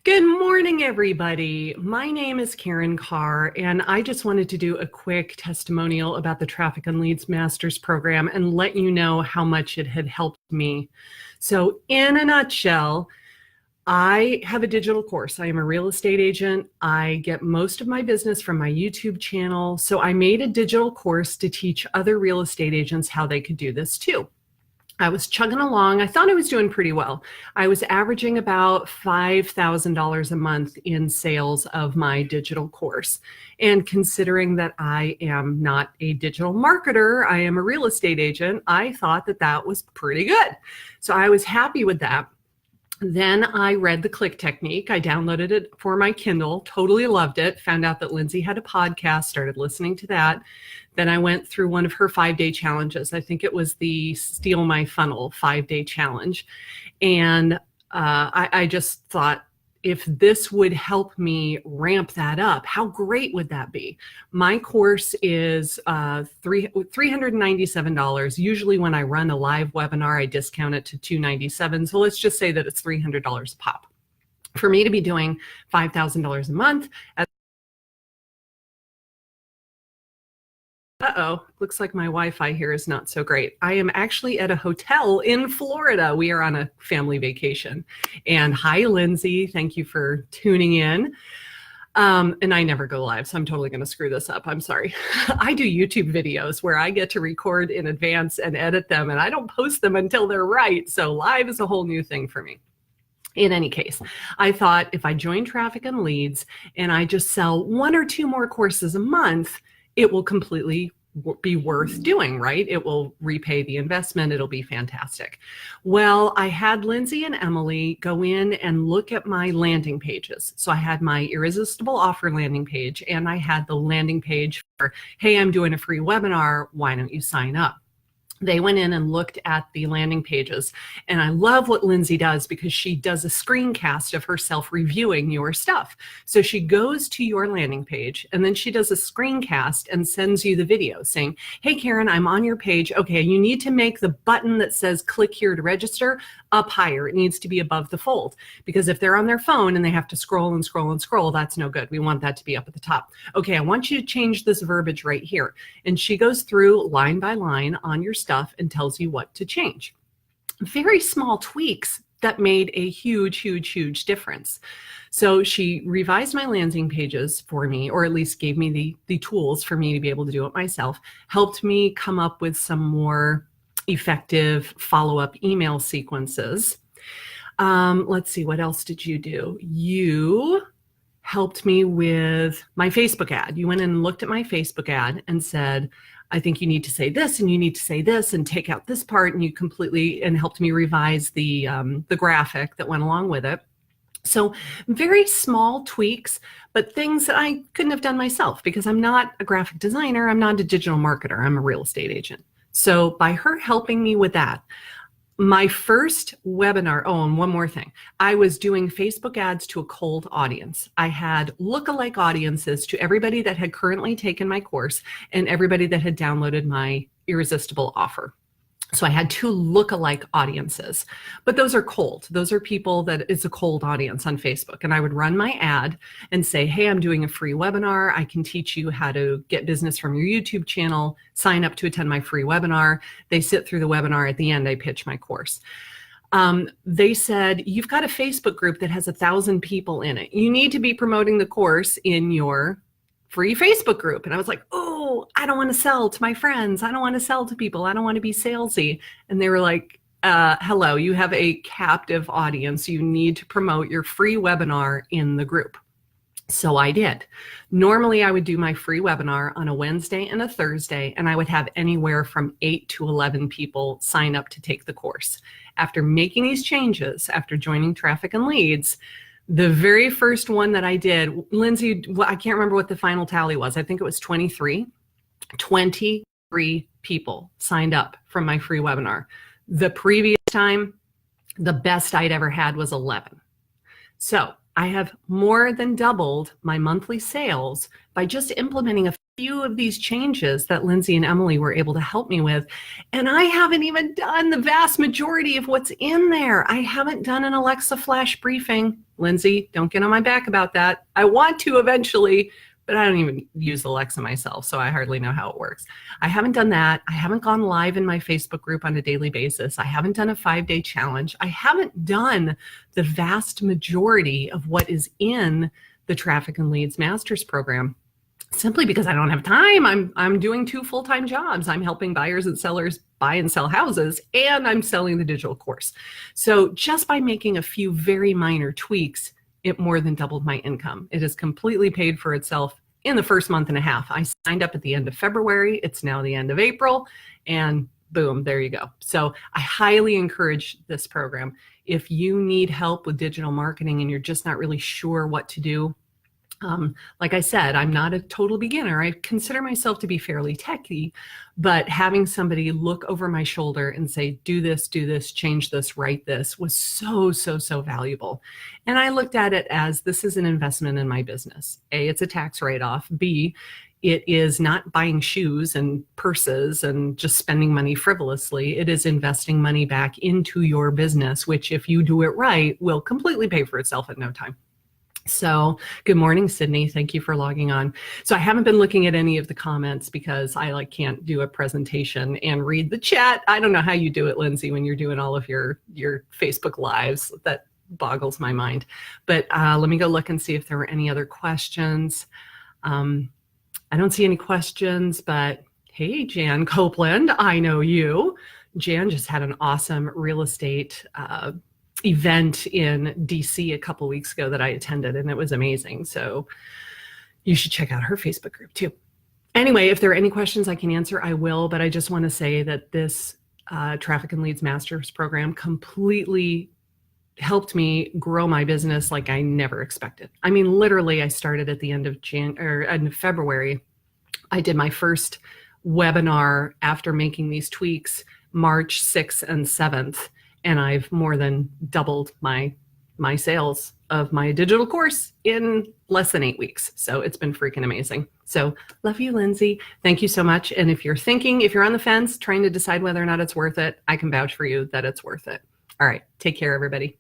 Good morning, everybody. My name is Karin Carr, and I just wanted to do a quick testimonial about the Traffic and Leads Masters program and let you know how much it had helped me. So in a nutshell, I have a digital course. I am a real estate agent. I get most of my business from my YouTube channel. So I made a digital course to teach other real estate agents how they could do this too. I was chugging along. I thought I was doing pretty well. I was averaging about $5,000 a month in sales of my digital course. And considering that I am not a digital marketer, I am a real estate agent, I thought that that was pretty good. So I was happy with that. Then I read the click technique. I downloaded it for my Kindle, totally loved it, found out that Lindsay had a podcast, started listening to that. Then I went through one of her 5-day challenges. I think it was the Steal My Funnel 5-day challenge. And I just thought, if this would help me ramp that up, how great would that be? My course is $397. Usually when I run a live webinar, I discount it to $297. So let's just say that it's $300 a pop. For me to be doing $5,000 a month at looks like my Wi-Fi here is not so great. I am actually at a hotel in Florida. We are on a family vacation. And hi, Lindsay. Thank you for tuning in. And I never go live, so I'm totally going to screw this up. I'm sorry. I do YouTube videos where I get to record in advance and edit them, and I don't post them until they're right. So live is a whole new thing for me. In any case, I thought if I join Traffic and Leads and I just sell 1 or 2 more courses a month, it will completely be worth doing, right? It will repay the investment. It'll be fantastic. Well, I had Lindsay and Emily go in and look at my landing pages. So I had my irresistible offer landing page, and I had the landing page for, hey, I'm doing a free webinar. Why don't you sign up? They went in and looked at the landing pages. And I love what Lindsay does because she does a screencast of herself reviewing your stuff. So she goes to your landing page and then she does a screencast and sends you the video saying, hey, Karin, I'm on your page. Okay, you need to make the button that says click here to register up higher. It needs to be above the fold, because if they're on their phone and they have to scroll and scroll and scroll, that's no good. We want that to be up at the top. Okay, I want you to change this verbiage right here. And she goes through line by line on your stuff and tells you what to change. Very small tweaks that made a huge, huge, huge difference. So she revised my landing pages for me, or at least gave me the tools for me to be able to do it myself, helped me come up with some more effective follow-up email sequences. Let's see, what else did you do? You helped me with my Facebook ad. You went in and looked at my Facebook ad and said, I think you need to say this and you need to say this and take out this part, and you completely helped me revise the graphic that went along with it. So very small tweaks, but things that I couldn't have done myself because I'm not a graphic designer. I'm not a digital marketer. I'm a real estate agent. So by her helping me with that, my first webinar, oh, and one more thing. I was doing Facebook ads to a cold audience. I had lookalike audiences to everybody that had currently taken my course and everybody that had downloaded my irresistible offer. So I had 2 lookalike audiences, but those are cold. Those are people that it's a cold audience on Facebook. And I would run my ad and say, hey, I'm doing a free webinar. I can teach you how to get business from your YouTube channel. Sign up to attend my free webinar. They sit through the webinar. At the end, I pitch my course. They said, you've got a Facebook group that has 1,000 people in it. You need to be promoting the course in your free Facebook group. And I was like, oh, I don't want to sell to my friends. I don't want to sell to people. I don't want to be salesy. And they were like, hello, you have a captive audience. You need to promote your free webinar in the group. So I did. Normally I would do my free webinar on a Wednesday and a Thursday, and I would have anywhere from 8 to 11 people sign up to take the course. After making these changes, after joining Traffic and Leads, the very first one that I did, Lindsay, I can't remember what the final tally was. I think it was 23. 23 people signed up from my free webinar. The previous time, the best I'd ever had was 11. So I have more than doubled my monthly sales by just implementing a few of these changes that Lindsay and Emily were able to help me with. And I haven't even done the vast majority of what's in there. I haven't done an Alexa flash briefing. Lindsay, don't get on my back about that. I want to eventually, but I don't even use Alexa myself, so I hardly know how it works. I haven't done that. I haven't gone live in my Facebook group on a daily basis. I haven't done a 5-day challenge. I haven't done the vast majority of what is in the Traffic and Leads Masters program, simply because I don't have time. I'm doing 2 full-time jobs. I'm helping buyers and sellers buy and sell houses, and I'm selling the digital course. So just by making a few very minor tweaks, it more than doubled my income. It has completely paid for itself in the first month and a half. I signed up at the end of February. It's now the end of April, and boom, there you go. So I highly encourage this program. If you need help with digital marketing and you're just not really sure what to do, like I said, I'm not a total beginner. I consider myself to be fairly techy, but having somebody look over my shoulder and say, do this, change this, write this, was so, so, so valuable. And I looked at it as, this is an investment in my business. A, it's a tax write-off. B, it is not buying shoes and purses and just spending money frivolously. It is investing money back into your business, which if you do it right, will completely pay for itself in no time. So good morning, Sydney. Thank you for logging on. So I haven't been looking at any of the comments because I can't do a presentation and read the chat. I don't know how you do it, Lindsay, when you're doing all of your Facebook lives. That boggles my mind. But let me go look and see if there were any other questions. I don't see any questions, but hey, Jan Copeland, I know you. Jan just had an awesome real estate event in DC a couple weeks ago that I attended, and it was amazing. So you should check out her Facebook group too. Anyway, if there are any questions I can answer, I will, but I just want to say that this Traffic and Leads Masters program completely helped me grow my business like I never expected. I mean, literally, I started at the end of February. I did my first webinar after making these tweaks March 6th and 7th. And I've more than doubled my sales of my digital course in less than 8 weeks. So it's been freaking amazing. So love you, Lindsay. Thank you so much. And if you're on the fence, trying to decide whether or not it's worth it, I can vouch for you that it's worth it. All right. Take care, everybody.